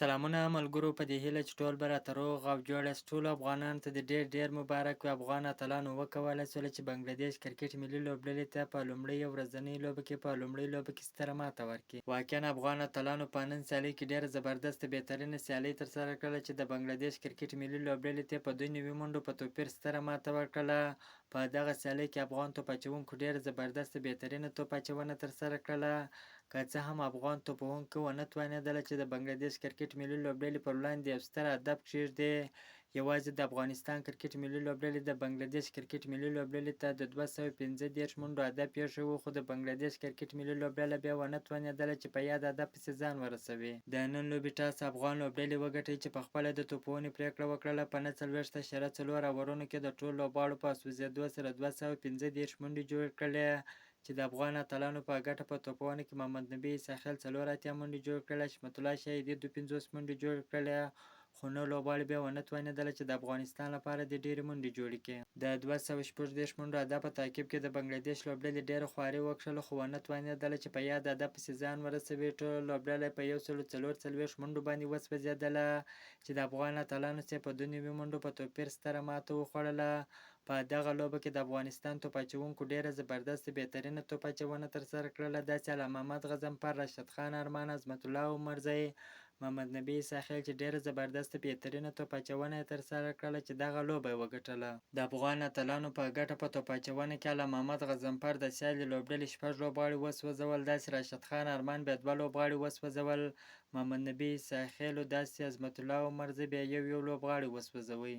سلامونه ملګرو، په دې هیله چې ټول به راته روغ او جوړ یاست. ټولو افغانانو ته د ډېر مبارک وي. افغان اتلانو وکولی شوله چې بنګلادیش کرکټ ملي لوبډلې ته په لومړۍ ورځنۍ لوبه کې ستره ماته ورکړي. واقعا افغان اتلانو په نن سیالۍ کې ډېره زبردسته بهترینه سیالۍ ترسره کړله چې د بنګلادیش کرکټ ملي لوبډلې ته په 2 منډو په توپیر ستره ماته ورکړله. په دغه سیالۍ کې افغان توپ اچوونکو ډېره زبردسته بهترینه توپ اچونه ترسره کړله. که څه هم افغان توپوونکو ونه توانېدله چې د بنګلادیش کرکټ ملي لوبډلې پر وړاندې یو ستر هدف کېږدي. یوازې د افغانستان کرکټ ملي لوبډلې د بنګلادیش کرکټ ملي لوبډلې ته د 215 منډو هدف ایښی خو د بنګلادیش کرکټ ملي لوبډله بیا ونه توانېدله چې په یاد هدف پسې ځان ورسوي. د نن لوبې ټاس افغان لوبډلې وګټئ چې پخپله د توپونې پرېکړه وکړله. په 49.4 اورونو کې د ټولو لوبغاړو په سوځېدو سره 215 منډې جوړې کړلې چې د افغان اتلانو په ګټه په توپونه کې محمد نبي اسحاقیل 84 منډې جوړې کړلې، حشمت الله شاهدي 52 منډې جوړې کړلې، خو نور لوبغاړي بیا ونه توانېدله چې د افغانستان لپاره د ډېرې منډې جوړې کړي. د 216 منډو هدف په تعقیب کې د بنګلادیش لوبډلې ډېره خواري وکړله خو ونه توانېدله چې په یاد هدف پسې ځان ورسوي. ټوله لوبډله په 144 منډو باندې وسوځېدله چې د افغان اتلانو څخه په 2 منډو په توپیر ستره ماته وخوړله. په دغه لوبه کې د افغانستان توپ اچوونکو ډېره زبردسته بهترینه توپ اچونه ترسره کړله، داسې علي محمد غضنفر، راشد خان ارمان، عظمت الله عمرزی، محمد نبي اسحاقیل چې ډېره زبردسته بهترینه توپ اچونه یې ترسره کړله چې دغه لوبه یې وګټله. د افغان اتلانو په ګټه په توپ اچونه کې علي محمد غضنفر د سیالۍ لوبډلې 6 لوبغاړي وسوځول، داسې راشد خان ارمان بیا 2 لوبغاړي وسوځول، محمد نبي اسحاقیل داسې عظمت الله عمرزی بیا یو لوبغاړی وسوځوي.